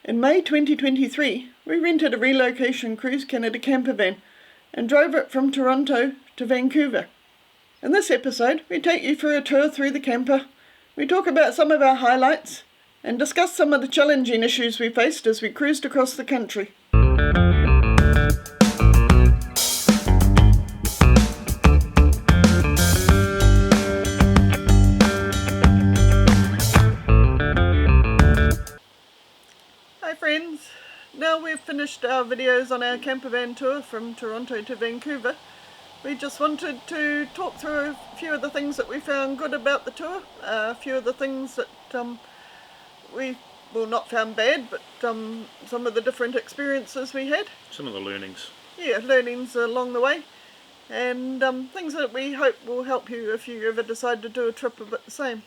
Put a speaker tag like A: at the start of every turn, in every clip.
A: In May 2023, we rented a relocation Cruise Canada campervan and drove it from Toronto to Vancouver. In this episode, we take you for a tour through the camper, we talk about some of our highlights, and discuss some of the challenging issues we faced as we cruised across the country. Hi friends, now we've finished our videos on our campervan tour from Toronto to Vancouver. We just wanted to talk through a few of the things that we found good about the tour, a few of the things that we not found bad, but some of the different experiences we had.
B: Some of the learnings. Yeah,
A: learnings along the way, and things that we hope will help you if you ever decide to do a trip a bit the same.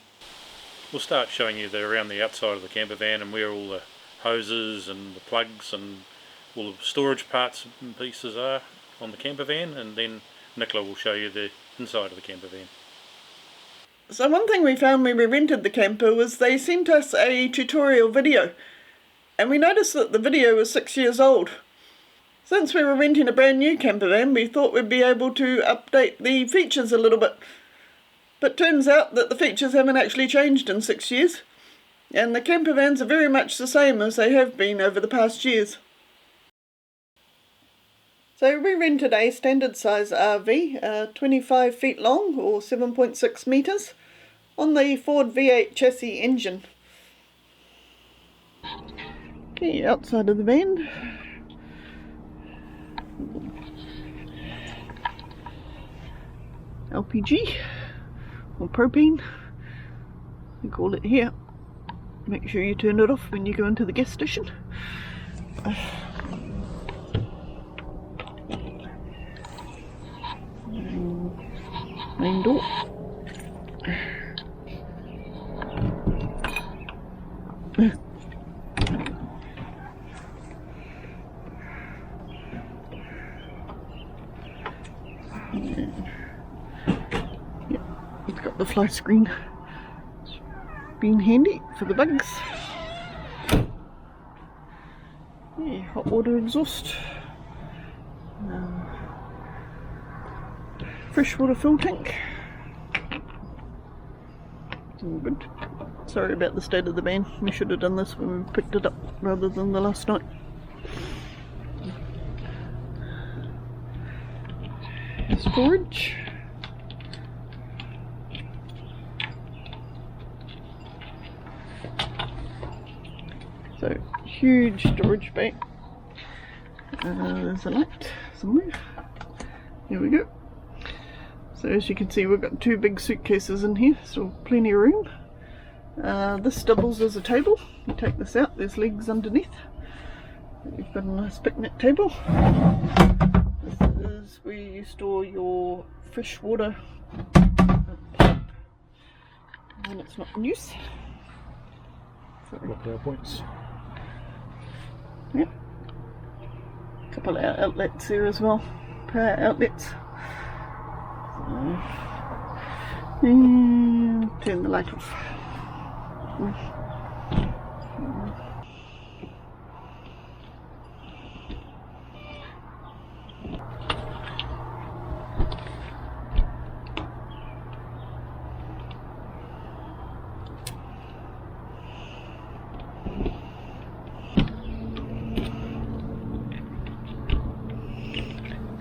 B: We'll start showing you around the outside of the campervan and where all the hoses and the plugs and all the storage parts and pieces are on the campervan, and then Nicola will show you the inside of the campervan.
A: So one thing we found when we rented the camper was they sent us a tutorial video, and we noticed that the video was 6 years old. Since we were renting a brand new campervan, we thought we'd be able to update the features a little bit. But turns out that the features haven't actually changed in 6 years, and the campervans are very much the same as they have been over the past years. So we rented a standard size RV, 25 feet long or 7.6 metres, on the Ford V8 chassis engine. Okay, outside of the van. LPG, or propane, we call it here. Make sure you turn it off when you go into the gas station. Main door. Yep, it's got the fly screen. It's been handy for the bugs. Yeah, hot water exhaust. Freshwater fill tank. All good. Sorry about the state of the van. We should have done this when we picked it up rather than the last night. Storage. So, huge storage bay. There's a light somewhere. Here we go. So as you can see, we've got two big suitcases in here, so plenty of room. This doubles as a table. You take this out, there's legs underneath. You've got a nice picnic table. This is where you store your freshwater pipe when it's not in use.
B: Power points.
A: Yep. A couple of outlets there as well, power outlets. And turn the light off.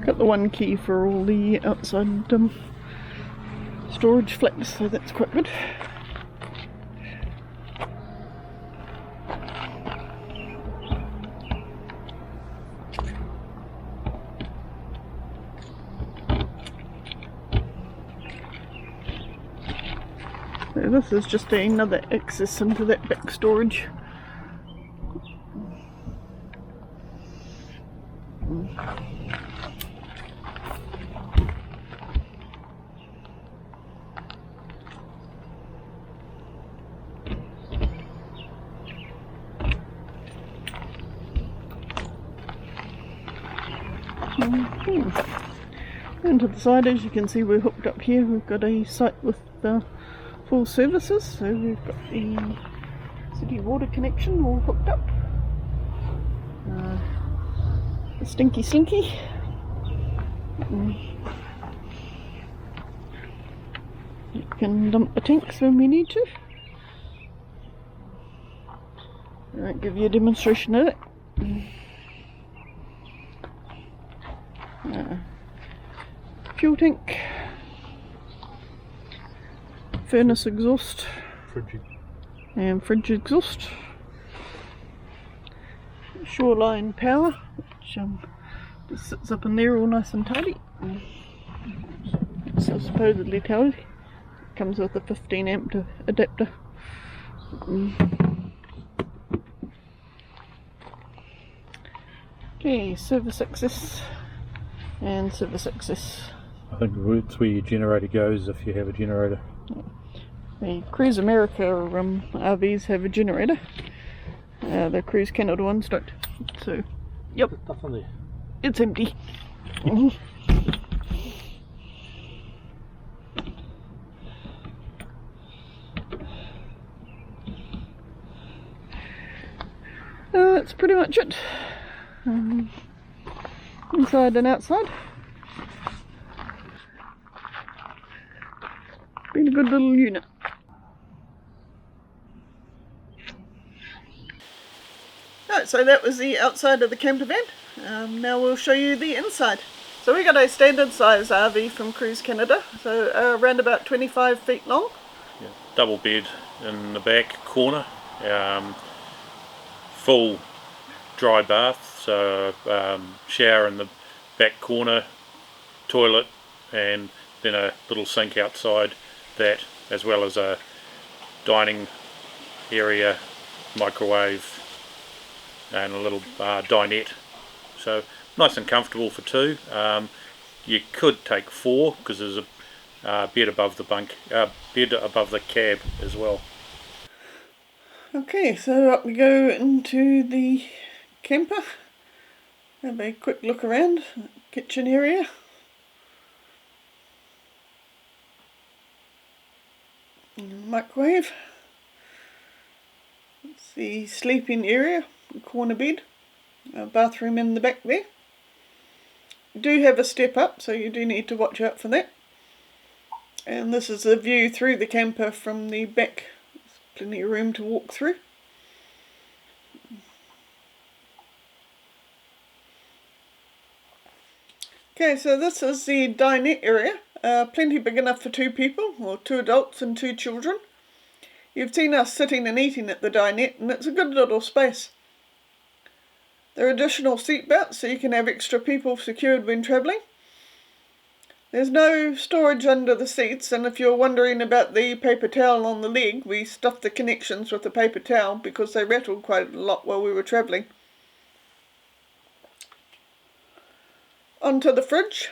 A: Got the one key for all the outside storage flaps, so that's quite good. So this is just another access into that back storage. And to the side, as you can see, we're hooked up here. We've got a site with full services, so we've got the city water connection all hooked up. Stinky Slinky. You can dump the tanks when we need to. I'll give you a demonstration of it. Fuel tank, furnace exhaust, and fridge exhaust. Shoreline power, which just sits up in there all nice and tidy. It's supposedly tidy. Comes with a 15 amp adapter. Okay, service access and service access.
B: I think that's where your generator goes if you have a generator.
A: The Cruise America RVs have a generator. The Cruise Canada ones don't. So, yep,
B: Nothing there.
A: it's empty. That's pretty much it. Inside and outside. Been a good little unit. Right, so that was the outside of the camper van. Now we'll show you the inside. So we got a standard size RV from Cruise Canada, so around about 25 feet long.
B: Yeah. Double bed in the back corner, full dry bath, so shower in the back corner, toilet, and then a little sink outside that, as well as a dining area, microwave, and a little dinette. So nice and comfortable for two. You could take four because there's a bed above the bed above the cab as well.
A: Okay, so up we go into the camper. Have a quick look around. Kitchen area. Microwave. It's the sleeping area, corner bed, a bathroom in the back there. You do have a step up, so you do need to watch out for that. And this is a view through the camper from the back. There's plenty of room to walk through. Okay, so this is the dinette area. Plenty big enough for two people, or two adults and two children. You've seen us sitting and eating at the dinette, and it's a good little space. There are additional seat belts so you can have extra people secured when travelling. There's no storage under the seats, and if you're wondering about the paper towel on the leg, we stuffed the connections with the paper towel because they rattled quite a lot while we were travelling. Onto the fridge.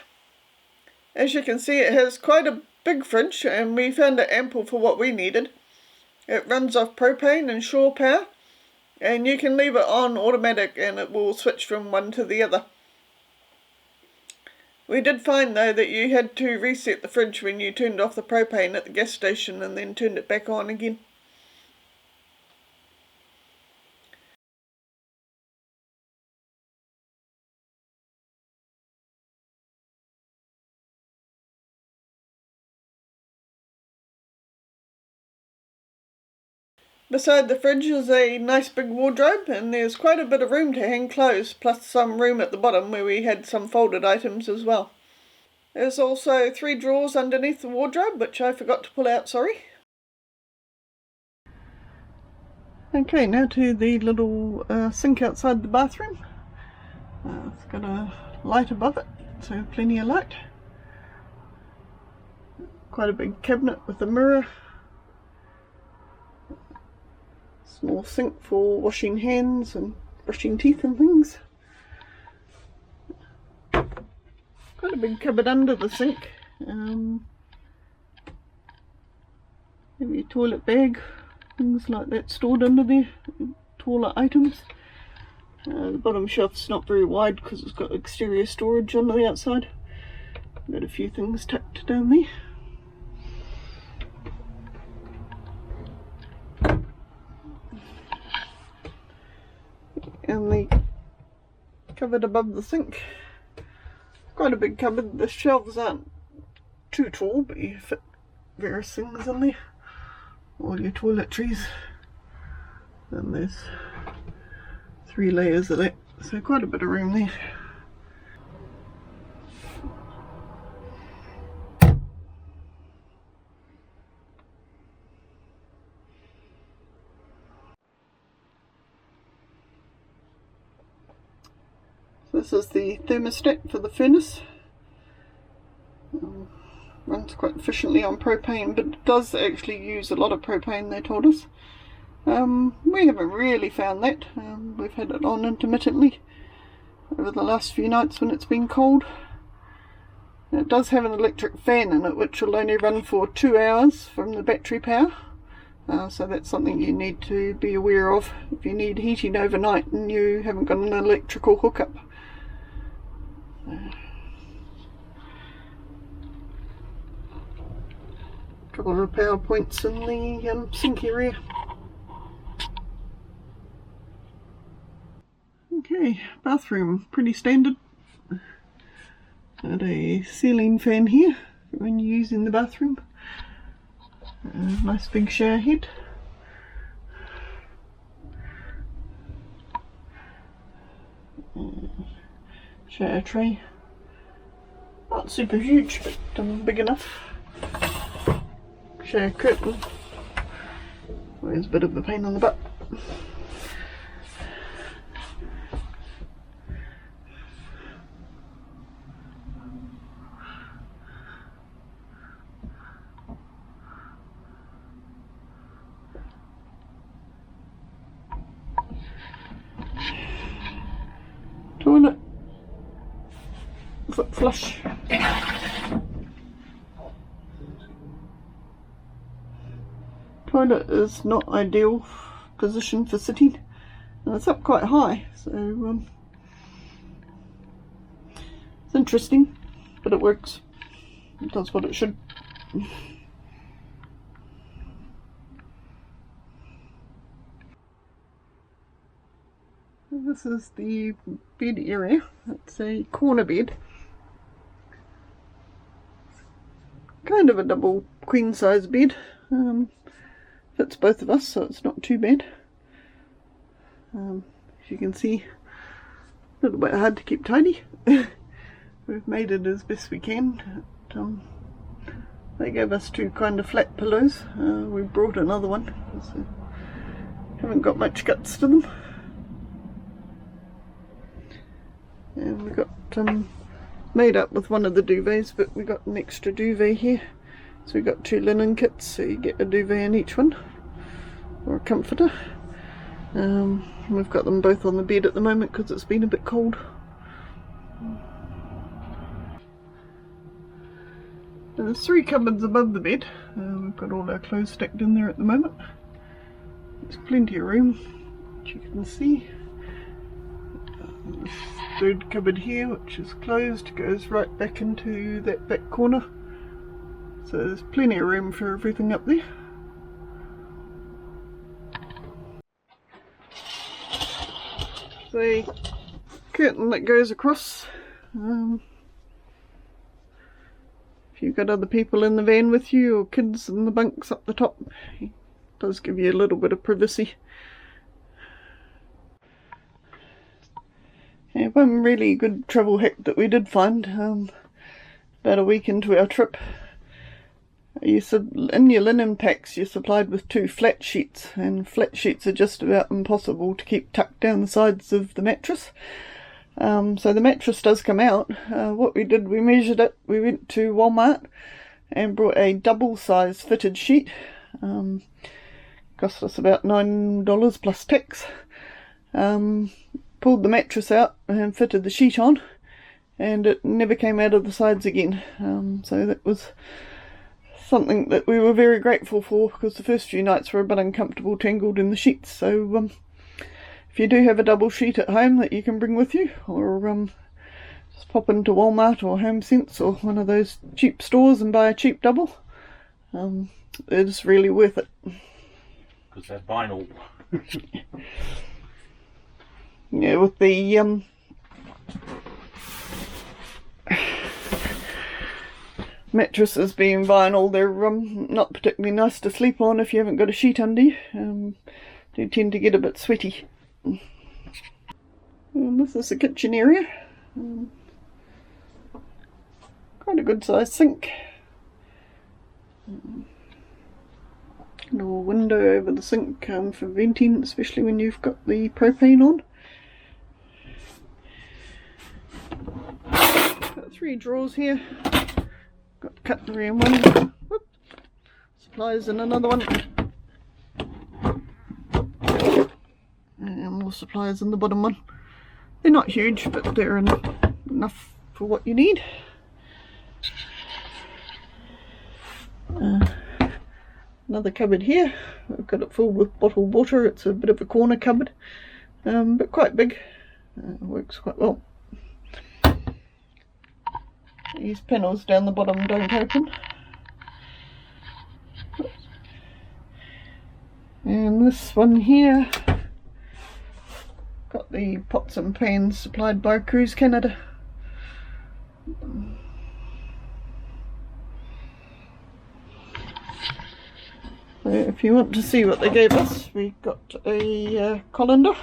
A: As you can see, it has quite a big fridge, and we found it ample for what we needed. It runs off propane and shore power, and you can leave it on automatic and it will switch from one to the other. We did find though that you had to reset the fridge when you turned off the propane at the gas station and then turned it back on again. Beside the fridge is a nice big wardrobe, and there's quite a bit of room to hang clothes, plus some room at the bottom where we had some folded items as well. There's also 3 drawers underneath the wardrobe, which I forgot to pull out, sorry. Okay, now to the little sink outside the bathroom. It's got a light above it, so plenty of light. Quite a big cabinet with a mirror. Small sink for washing hands and brushing teeth and things. Quite a big cupboard under the sink. Maybe a toilet bag, things like that stored under there, taller items. The bottom shelf's not very wide because it's got exterior storage on the outside. Got a few things tucked down there. And the cupboard above the sink. Quite a big cupboard. The shelves aren't too tall, but you fit various things in there. All your toiletries. And there's 3 layers of that, so quite a bit of room there. This is the thermostat for the furnace. Runs quite efficiently on propane, but it does actually use a lot of propane, they told us. We haven't really found that. We've had it on intermittently over the last few nights when it's been cold. It does have an electric fan in it, which will only run for 2 hours from the battery power. So that's something you need to be aware of if you need heating overnight and you haven't got an electrical hookup. Couple of power points in the sink area. Okay, bathroom, pretty standard. Got a ceiling fan here when you're using the bathroom. Nice big shower head. Shower tray. Not super huge, but big enough. Shower curtain. Always a bit of a pain on the butt. Toilet. Foot flush. Toilet is not ideal position for sitting, and it's up quite high, so it's interesting, but it works. It does what it should. This is the bed area. It's a corner bed. Kind of a double queen size bed. Fits both of us, so it's not too bad. As you can see, a little bit hard to keep tidy. We've made it as best we can. They gave us 2 kind of flat pillows. We brought another one, so haven't got much guts to them. And we got made up with one of the duvets, but we got an extra duvet here. So we got 2 linen kits, so you get a duvet in each one, or a comforter. We've got them both on the bed at the moment because it's been a bit cold. There's 3 cupboards above the bed. We've got all our clothes stacked in there at the moment. There's plenty of room, which you can see. This 3rd cupboard here, which is closed, goes right back into that back corner. So there's plenty of room for everything up there. The curtain that goes across. If you've got other people in the van with you, or kids in the bunks up the top, it does give you a little bit of privacy. Yeah, one really good travel hack that we did find about a week into our trip. In your linen packs you're supplied with 2 flat sheets, and flat sheets are just about impossible to keep tucked down the sides of the mattress. So the mattress does come out. What we did, we measured it. We went to Walmart and brought a double size fitted sheet. Cost us about $9 plus tax. Pulled the mattress out and fitted the sheet on, and it never came out of the sides again. So that was something that we were very grateful for, because the first few nights were a bit uncomfortable tangled in the sheets. So if you do have a double sheet at home that you can bring with you, or just pop into Walmart or HomeSense or one of those cheap stores and buy a cheap double, it's really worth it.
B: Because they're vinyl.
A: Yeah, with the mattresses being vinyl, they're not particularly nice to sleep on if you haven't got a sheet under you. They tend to get a bit sweaty. And this is the kitchen area. Quite a good sized sink. Little window over the sink for venting, especially when you've got the propane on. Got 3 drawers here. Got cutlery in one. Whoop. Supplies in another one. And more supplies in the bottom one. They're not huge, but they're enough for what you need. Another cupboard here. I've got it full with bottled water. It's a bit of a corner cupboard, but quite big. Works quite well. These panels down the bottom don't open. And this one here, got the pots and pans supplied by Cruise Canada. So if you want to see what they gave us, we got a colander,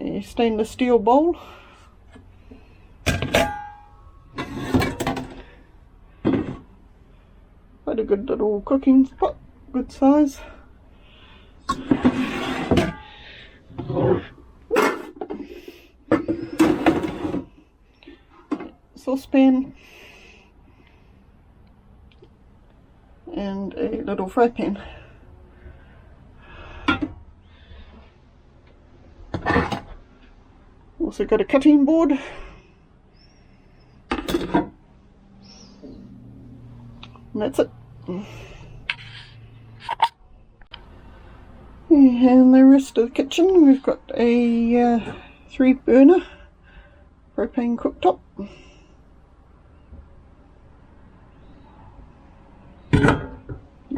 A: a stainless steel bowl, quite a good little cooking pot, good size. Saucepan and a little fry pan. Also got a cutting board. And that's it. And the rest of the kitchen, we've got a 3-burner propane cooktop.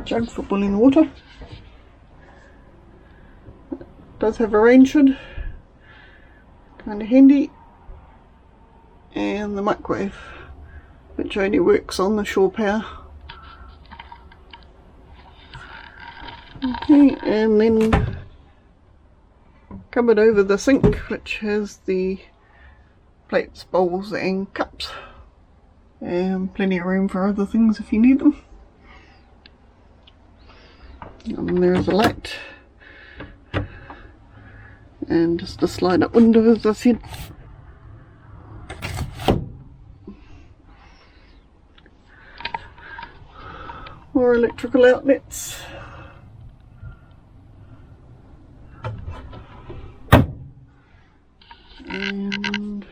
A: Jug for boiling water. It does have a range hood, kind of handy, and the microwave, which only works on the shore power. Okay, and then cupboard over the sink, which has the plates, bowls and cups, and plenty of room for other things if you need them. And there's a light, and just a slide up window, as I said. More electrical outlets. And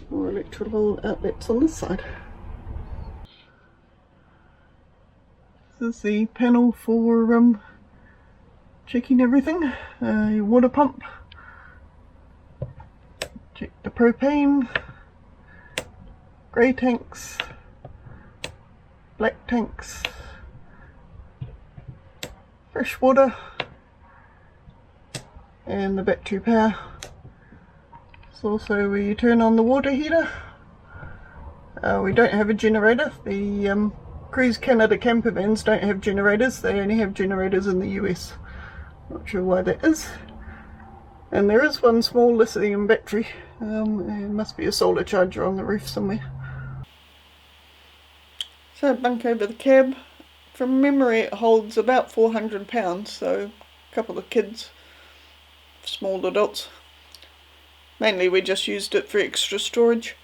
A: more electrical outlets on this side. This is the panel for checking everything. Your water pump. Check the propane. Grey tanks. Black tanks. Fresh water. And the battery power. It's also where you turn on the water heater. We don't have a generator. The Cruise Canada campervans don't have generators. They only have generators in the US. Not sure why that is. And there is one small lithium battery. It must be a solar charger on the roof somewhere. So bunk over the cab. From memory it holds about 400 pounds, so a couple of kids, small adults. Mainly we just used it for extra storage.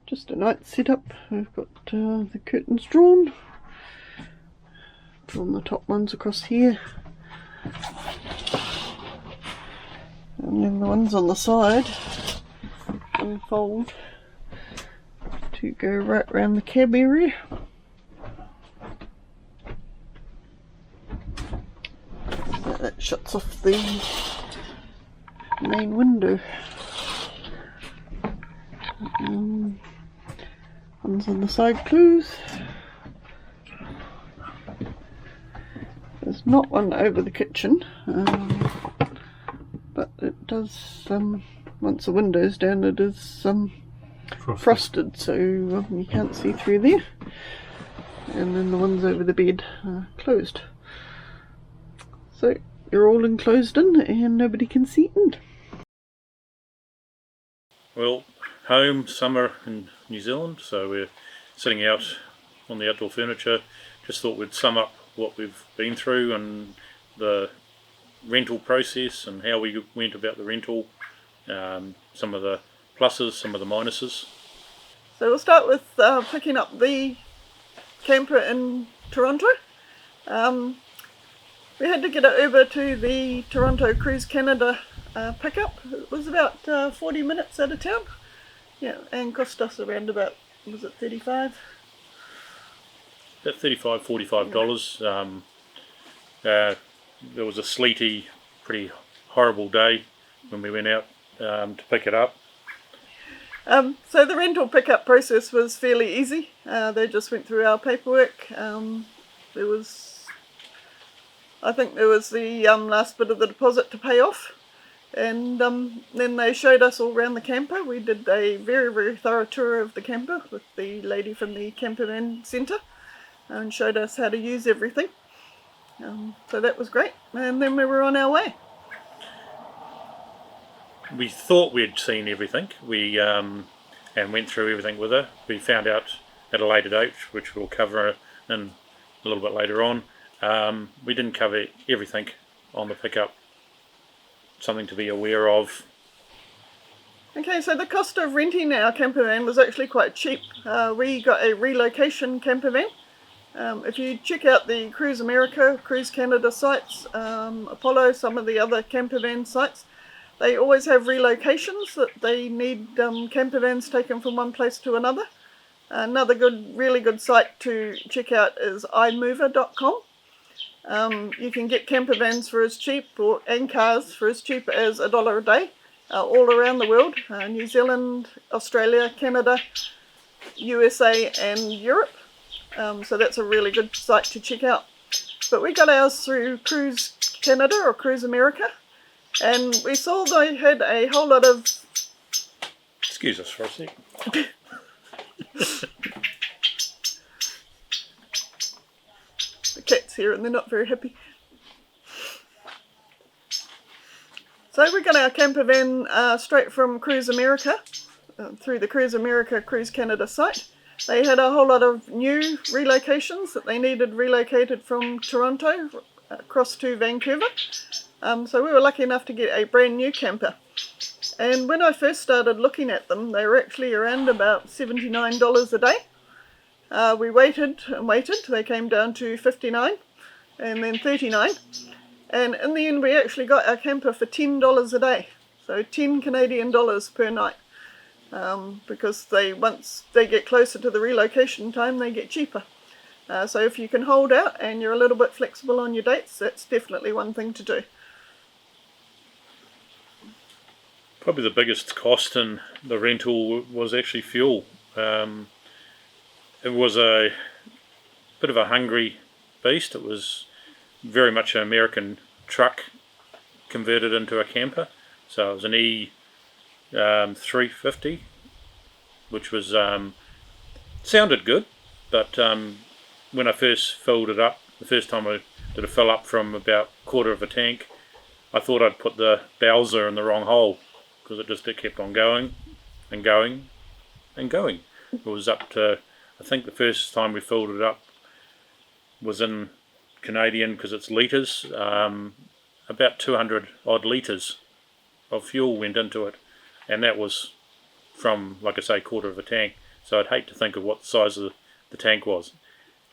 A: Just a night setup. We've got the curtains drawn. Drawn the top ones across here. And then the ones on the side unfold to go right around the cab area. So that shuts off the main window. Ones on the side close. There's not one over the kitchen, but it does, once the window's down, it is frosted, so you can't see through there. And then the ones over the bed are closed. So you're all enclosed in and nobody can see in.
B: Well, home, summer in New Zealand, so we're sitting out on the outdoor furniture. Just thought we'd sum up what we've been through and the rental process and how we went about the rental, some of the pluses, some of the minuses.
A: So we'll start with picking up the camper in Toronto. We had to get it over to the Toronto Cruise Canada pickup. It was about 40 minutes out of town. Yeah, and cost us around about, was it 35?
B: About $35, $45. There was a sleety, pretty horrible day when we went out to pick it up.
A: So the rental pickup process was fairly easy. They just went through our paperwork. I think there was the last bit of the deposit to pay off, and then they showed us all around the camper. We did a very, very thorough tour of the camper with the lady from the campervan centre, and showed us how to use everything. So that was great, and then we were on our way.
B: We thought we'd seen everything. We and went through everything with her. We found out at a later date, which we'll cover in a little bit later on. We didn't cover everything on the pickup. Something to be aware of.
A: Okay, so the cost of renting our campervan was actually quite cheap. We got a relocation campervan. If you check out the Cruise America, Cruise Canada sites, Apollo, some of the other campervan sites, they always have relocations that they need campervans taken from one place to another. Another really good site to check out is iMover.com. You can get campervans for as cheap, and cars for as cheap as $1 a day, all around the world, New Zealand, Australia, Canada, USA and Europe. So that's a really good site to check out. But we got ours through Cruise Canada or Cruise America, and we saw they had a whole lot of...
B: Excuse us for a sec.
A: The cat's here and they're not very happy. So we got our campervan straight from Cruise America, through the Cruise America, Cruise Canada site. They had a whole lot of new relocations that they needed relocated from Toronto across to Vancouver. So we were lucky enough to get a brand new camper. And when I first started looking at them, they were actually around about $79 a day. We waited and waited. They came down to $59 and then $39. And in the end, we actually got our camper for $10 a day. So 10 Canadian dollars per night. Because once they get closer to the relocation time, they get cheaper. So if you can hold out and you're a little bit flexible on your dates, that's definitely one thing to do.
B: Probably the biggest cost in the rental was actually fuel. It was a bit of a hungry beast. It was very much an American truck converted into a camper. So it was an E350, which was sounded good, but when I first filled it up, the first time I did a fill up from about a quarter of a tank, I thought I'd put the Bowser in the wrong hole, because it kept on going and going and going. It was up to, I think the first time we filled it up was in Canadian, because it's litres, about 200 odd litres of fuel went into it, and that was from, like I say, quarter of a tank. So I'd hate to think of what the size of the tank was.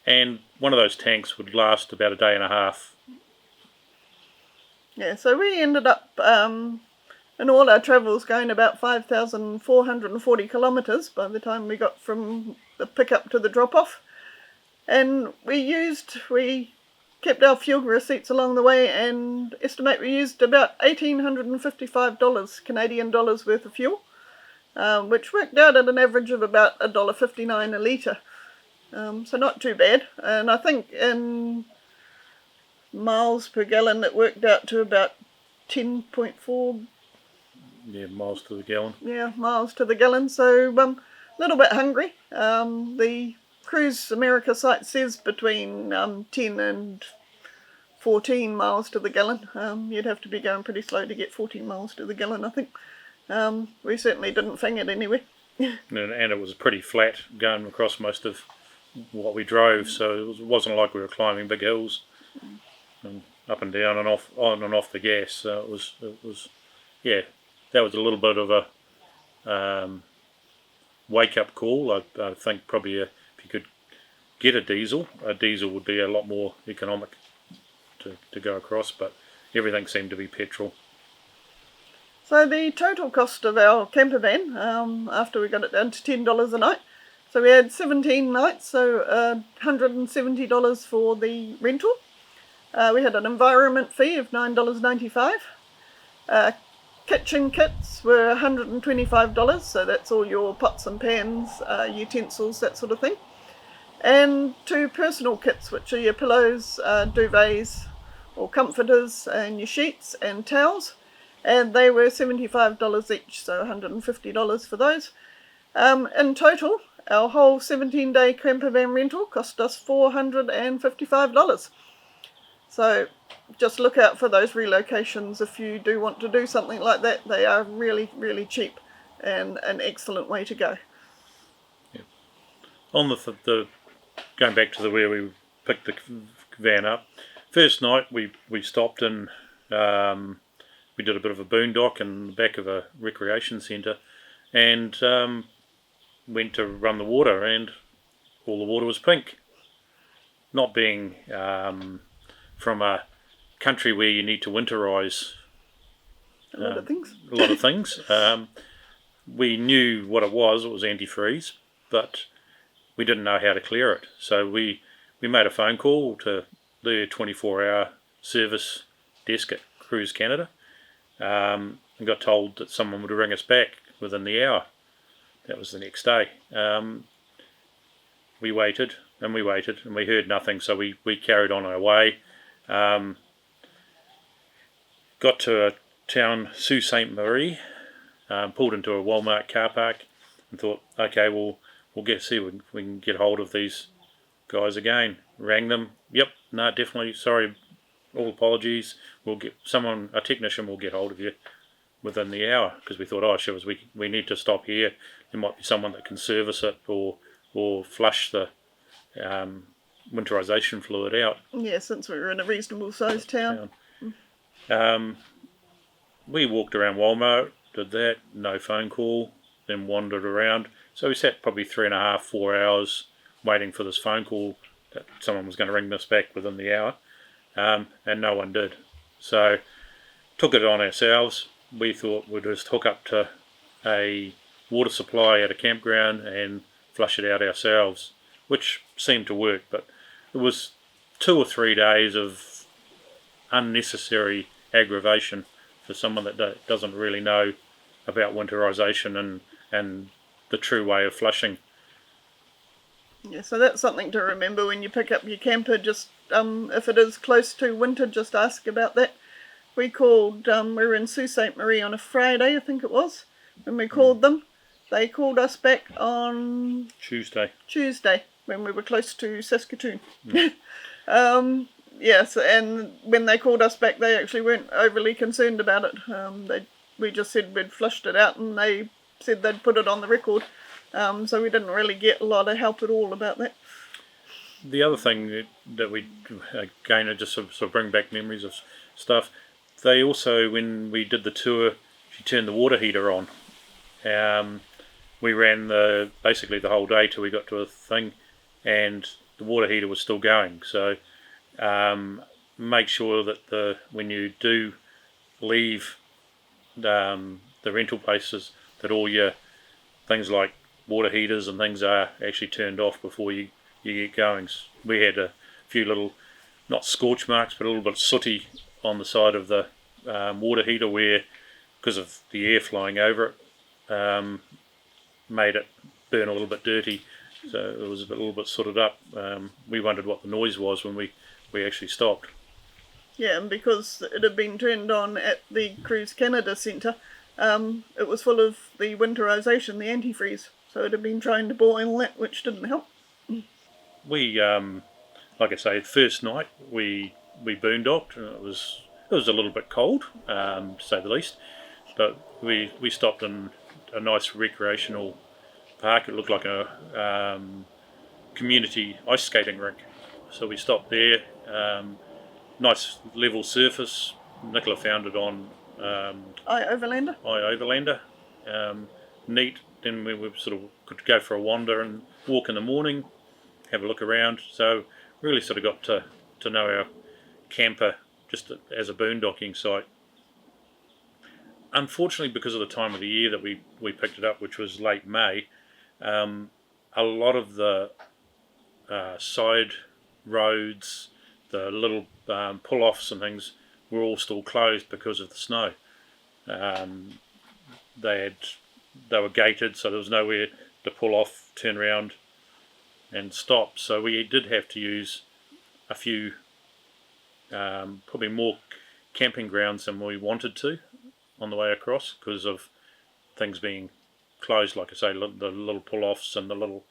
B: And one of those tanks would last about a day and a half.
A: Yeah, so we ended up in all our travels going about 5,440 kilometres by the time we got from the pickup to the drop-off. And we kept our fuel receipts along the way and estimate we used about $1,855 Canadian dollars worth of fuel, which worked out at an average of about $1.59 a litre. So not too bad. And I think in miles per gallon, it worked out to about 10.4
B: miles to the gallon.
A: Yeah, miles to the gallon. So a little bit hungry. The Cruise America site says between 10 and 14 miles to the gallon. You'd have to be going pretty slow to get 14 miles to the gallon, I think. We certainly didn't fing it anyway.
B: And it was pretty flat going across most of what we drove, so it wasn't like we were climbing big hills and up and down and off, on and off the gas. So it was yeah, that was a little bit of a wake-up call. I think probably if you could get a diesel would be a lot more economic to go across, but everything seemed to be petrol.
A: So the total cost of our camper van, after we got it down to $10 a night, so we had 17 nights, so $170 for the rental. We had an environment fee of $9.95. Kitchen kits were $125, so that's all your pots and pans, utensils, that sort of thing. And 2 personal kits, which are your pillows, duvets or comforters, and your sheets and towels. And they were $75 each, so $150 for those. In total, our whole 17-day camper van rental cost us $455. So just look out for those relocations if you do want to do something like that. They are really, really cheap and an excellent way to go.
B: Yeah. On the going back to where we picked the van up, first night we stopped and we did a bit of a boondock in the back of a recreation centre, and went to run the water, and all the water was pink. Not being from a country where you need to winterise
A: a lot of things.
B: We knew what it was antifreeze, but we didn't know how to clear it. So we made a phone call to the 24-hour service desk at Cruise Canada, and got told that someone would ring us back within the hour. That was the next day. We waited and we heard nothing, so we carried on our way. Got to a town, Sault Ste. Marie, pulled into a Walmart car park and thought, okay, we'll see if we can get hold of these guys again. Rang them. Yep, no, definitely, sorry, all apologies. We'll get a technician will get hold of you within the hour, because we thought, we need to stop here. There might be someone that can service it or flush the winterization fluid out.
A: Yeah, since we were in a reasonable sized town.
B: We walked around Walmart, did that, no phone call, then wandered around. So we sat probably 3.5, 4 hours waiting for this phone call that someone was going to ring us back within the hour, and no one did. So took it on ourselves. We thought we'd just hook up to a water supply at a campground and flush it out ourselves, which seemed to work, but it was 2 or 3 days of unnecessary aggravation for someone that doesn't really know about winterization and the true way of flushing.
A: Yeah, so that's something to remember when you pick up your camper. Just if it is close to winter, just ask about that. We called, we were in Sault Ste. Marie on a Friday, I think it was, when we called them. They called us back on Tuesday, when we were close to Saskatoon. Yes, and when they called us back, they actually weren't overly concerned about it. We just said we'd flushed it out, and they said they'd put it on the record. So we didn't really get a lot of help at all about that.
B: The other thing that we, again, just sort of bring back memories of stuff, they also, when we did the tour, she turned the water heater on. We ran basically the whole day till we got to a thing, and the water heater was still going. So make sure that when you do leave the rental places, that all your things like water heaters and things are actually turned off before you get going. We had a few little, not scorch marks, but a little bit sooty on the side of the water heater, where, because of the air flying over it, made it burn a little bit dirty, so it was a little bit sooted up. We wondered what the noise was when we actually stopped.
A: Yeah, and because it had been turned on at the Cruise Canada Centre, it was full of the winterisation, the antifreeze. So it had been trying to boil that, which didn't help.
B: We, like I say, first night we boondocked, and it was a little bit cold, to say the least. But we stopped in a nice recreational park. It looked like a community ice skating rink. So we stopped there. Nice level surface. Nicola found it on
A: Overlander.
B: Overlander. Neat. Then we sort of could go for a wander and walk in the morning, have a look around. So really sort of got to know our camper just as a boondocking site. Unfortunately, because of the time of the year that we picked it up, which was late May, a lot of the side roads, the little pull-offs and things were all still closed because of the snow. They were gated, so there was nowhere to pull off, turn around and stop. So we did have to use a few, probably more camping grounds than we wanted to on the way across because of things being closed, like I say, the little pull-offs and the little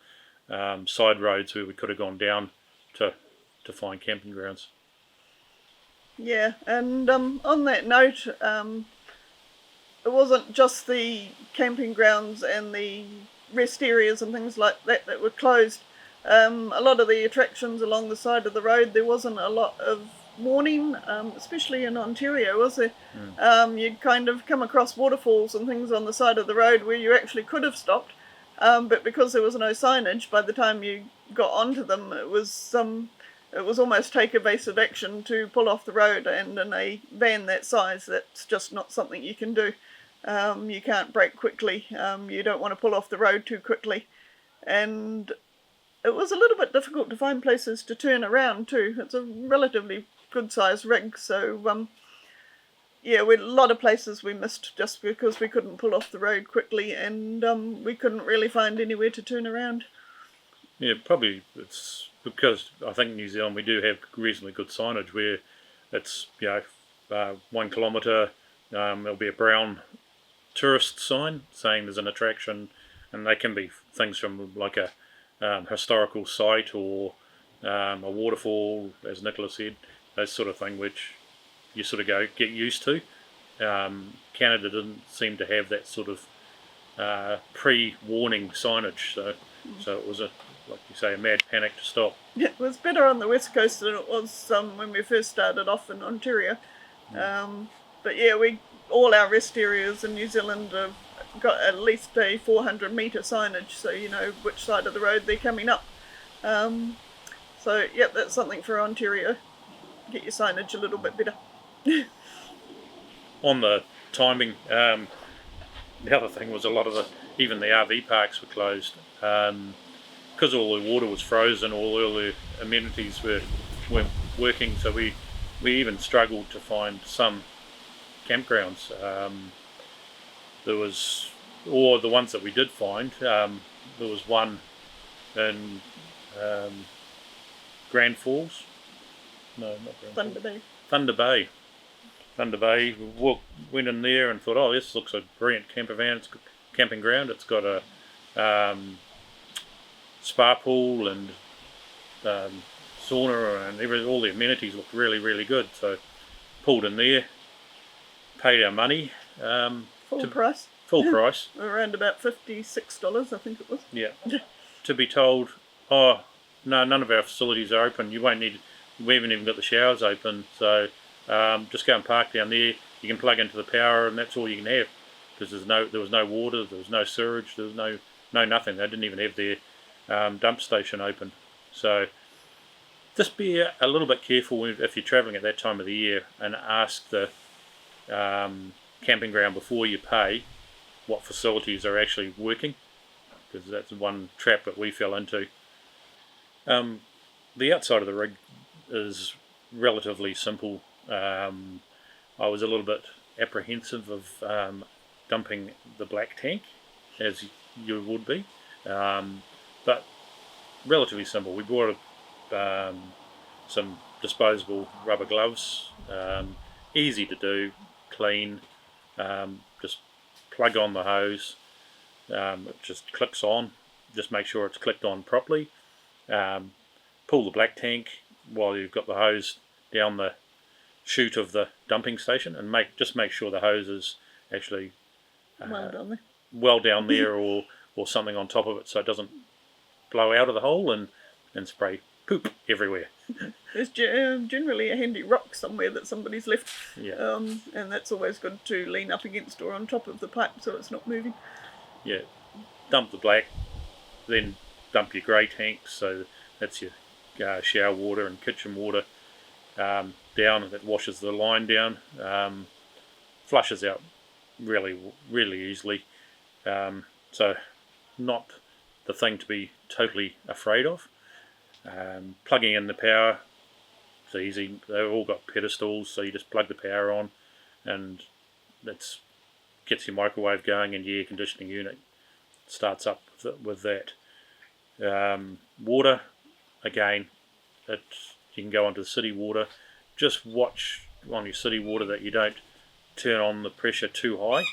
B: side roads where we could have gone down to find camping grounds.
A: Yeah, and on that note, it wasn't just the camping grounds and the rest areas and things like that were closed. A lot of the attractions along the side of the road, there wasn't a lot of warning, especially in Ontario, was there? You'd kind of come across waterfalls and things on the side of the road where you actually could have stopped, but because there was no signage, by the time you got onto them, it was almost take evasive action to pull off the road, and in a van that size, that's just not something you can do. You can't brake quickly, you don't want to pull off the road too quickly, and it was a little bit difficult to find places to turn around too. It's a relatively good sized rig, so yeah, a lot of places we missed just because we couldn't pull off the road quickly, and we couldn't really find anywhere to turn around.
B: Yeah, probably it's because I think in New Zealand we do have reasonably good signage where it's 1 kilometre, there'll be a brown tourist sign saying there's an attraction, and they can be things from like a historical site or a waterfall, as Nicola said, those sort of thing which you sort of get used to. Canada didn't seem to have that sort of pre-warning signage, so it was like you say, a mad panic to stop.
A: It was better on the west coast than it was when we first started off in Ontario. But yeah, all our rest areas in New Zealand have got at least a 400 metre signage, so you know which side of the road they're coming up. So yep, that's something for Ontario. Get your signage a little bit better.
B: On the timing, the other thing was a lot of even the RV parks were closed. Because all the water was frozen, all the amenities weren't working, so we even struggled to find some campgrounds. There was, or the ones that we did find, there was one in Grand Falls. No, not Grand
A: Thunder
B: Falls.
A: Bay.
B: Thunder Bay. We went in there and thought, oh, this looks a brilliant campervan. It's camping ground. It's got a spa pool and sauna and all the amenities looked really, really good. So pulled in there, paid our money.
A: Full price.
B: Full price.
A: Around about $56, I think it was.
B: Yeah. To be told, oh, no, none of our facilities are open. We haven't even got the showers open. So just go and park down there. You can plug into the power and that's all you can have. Because there was no water, there was no sewage, there was no nothing. They didn't even have their dump station open. So just be a little bit careful if you're travelling at that time of the year, and ask the camping ground before you pay what facilities are actually working, because that's one trap that we fell into. The outside of the rig is relatively simple. I was a little bit apprehensive of dumping the black tank, as you would be, but relatively simple. We brought some disposable rubber gloves, easy to do, clean, just plug on the hose, it just clicks on, just make sure it's clicked on properly, pull the black tank while you've got the hose down the chute of the dumping station, and just make sure the hose is actually well down there or something on top of it, so it doesn't blow out of the hole and spray poop everywhere.
A: There's generally a handy rock somewhere that somebody's left,
B: Yeah.
A: and that's always good to lean up against or on top of the pipe so it's not moving.
B: Yeah, dump the black, then dump your grey tanks, so that's your shower water and kitchen water down, and it washes the line down, flushes out really easily, so not the thing to be totally afraid of. Plugging in the power, it's easy. They've all got pedestals, so you just plug the power on and it gets your microwave going, and your air conditioning unit starts up with that. Water, again, you can go onto the city water. Just watch on your city water that you don't turn on the pressure too high.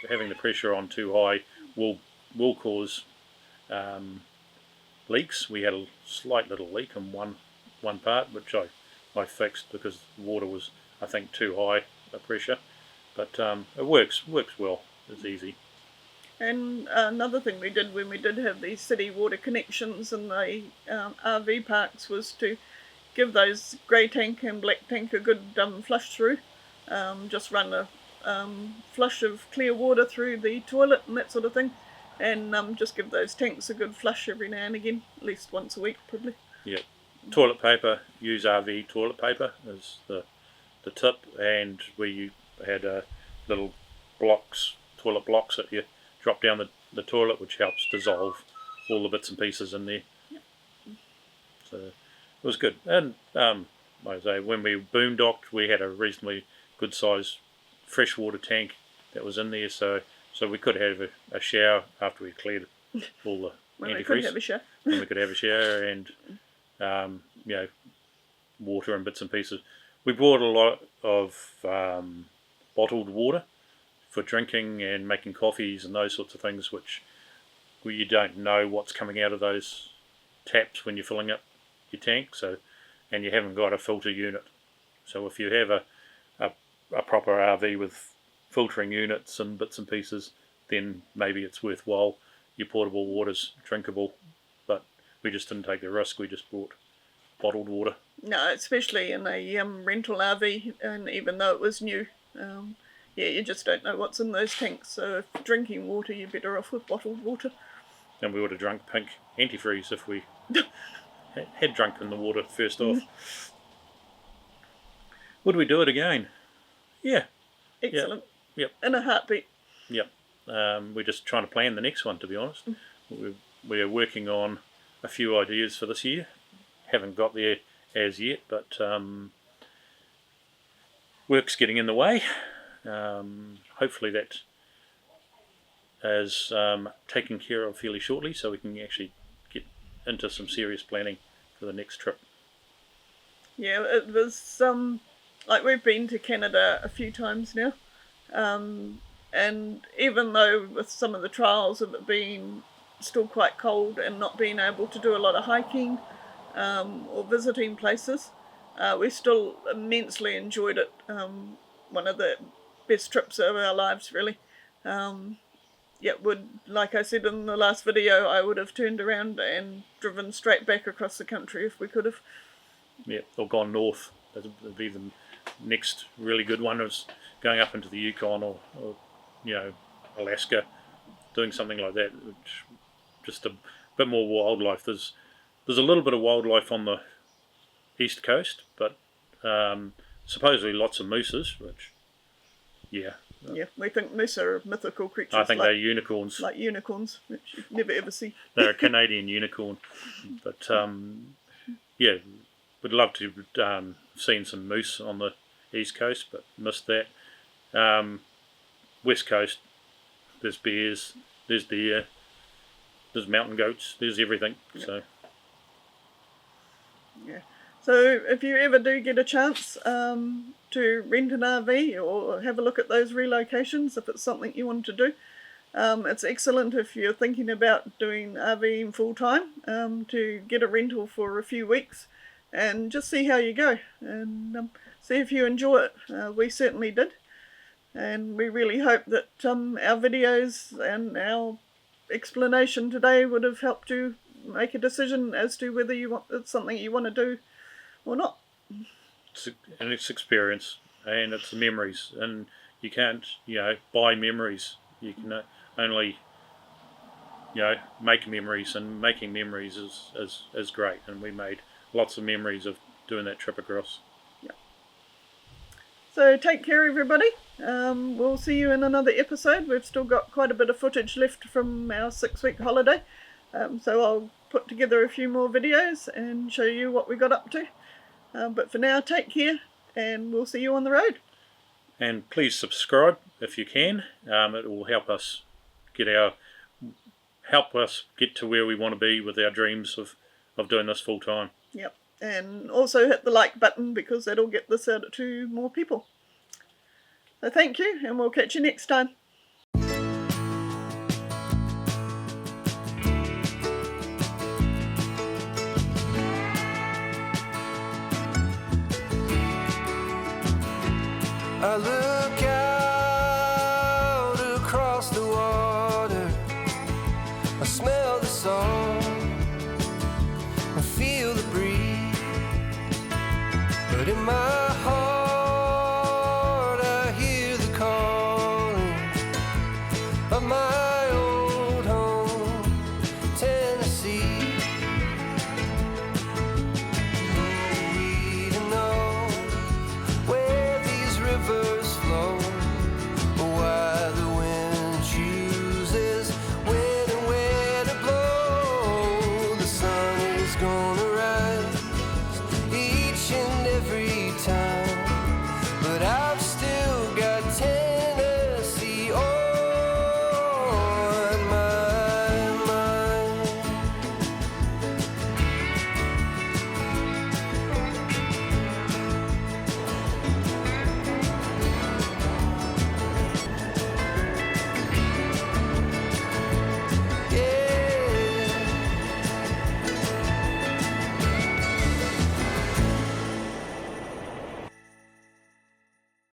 B: Having the pressure on too high will cause leaks. We had a slight little leak in one part, which I fixed because the water was, I think, too high a pressure. But it works well. It's easy.
A: And another thing we did when we did have these city water connections in the RV parks was to give those grey tank and black tank a good flush through. Just run a flush of clear water through the toilet and that sort of thing, and just give those tanks a good flush every now and again, at least once a week probably.
B: Yeah. Toilet paper, use RV toilet paper is the tip, and we had little toilet blocks that you drop down the toilet, which helps dissolve all the bits and pieces in there.
A: Yep.
B: So it was good. And like I say, when we boondocked, we had a reasonably good size freshwater tank that was in there, so we could have a shower after we cleared all the
A: When we
B: antifreeze.
A: could have a shower.
B: And we could have a shower and water and bits and pieces. We bought a lot of bottled water for drinking and making coffees and those sorts of things, where you don't know what's coming out of those taps when you're filling up your tank, and you haven't got a filter unit. So if you have a proper RV with filtering units and bits and pieces, then maybe it's worthwhile. Your portable water's drinkable, but we just didn't take the risk. We just bought bottled water.
A: No, especially in a rental RV, and even though it was new, you just don't know what's in those tanks. So if drinking water, you're better off with bottled water.
B: And we would have drunk pink antifreeze if we had drunk in the water first off. Would we do it again? Yeah.
A: Excellent.
B: Yep.
A: In a heartbeat.
B: Yep. We're just trying to plan the next one, to be honest. We're working on a few ideas for this year. Haven't got there as yet, but work's getting in the way. Hopefully that is taken care of fairly shortly, so we can actually get into some serious planning for the next trip.
A: Yeah, it was like we've been to Canada a few times now, and even though with some of the trials of it being still quite cold and not being able to do a lot of hiking or visiting places, we still immensely enjoyed it. One of the best trips of our lives, really. Like I said in the last video, I would have turned around and driven straight back across the country if we could have.
B: Yeah, or gone north. That would be the next really good one, is going up into the Yukon or Alaska, doing something like that. Which, just a bit more wildlife. There's a little bit of wildlife on the east coast, but supposedly lots of mooses, which, yeah.
A: Yeah, we think moose are mythical creatures.
B: I think they're unicorns.
A: Like unicorns, which you never ever see.
B: They're a Canadian unicorn. But, yeah, would love to have seen some moose on the east coast, but missed that. West coast, there's bears, there's deer, there's mountain goats, there's everything. So
A: Yeah. So if you ever do get a chance to rent an RV or have a look at those relocations, if it's something you want to do, it's excellent if you're thinking about doing RVing full time, to get a rental for a few weeks and just see how you go and see if you enjoy it. We certainly did, and we really hope that our videos and our explanation today would have helped you make a decision as to whether it's something you want to do or not.
B: It's experience and it's memories, and you can't, buy memories. You can only, make memories, and making memories is great. And we made lots of memories of doing that trip across.
A: Yeah. So take care, everybody. We'll see you in another episode. We've still got quite a bit of footage left from our 6-week holiday. So I'll put together a few more videos and show you what we got up to. But for now, take care, and we'll see you on the road.
B: And please subscribe if you can. It will help us get to where we want to be with our dreams of doing this full time.
A: Yep. And also hit the like button, because that'll get this out to more people. So thank you, and we'll catch you next time.
C: I look out across the water, I smell the salt.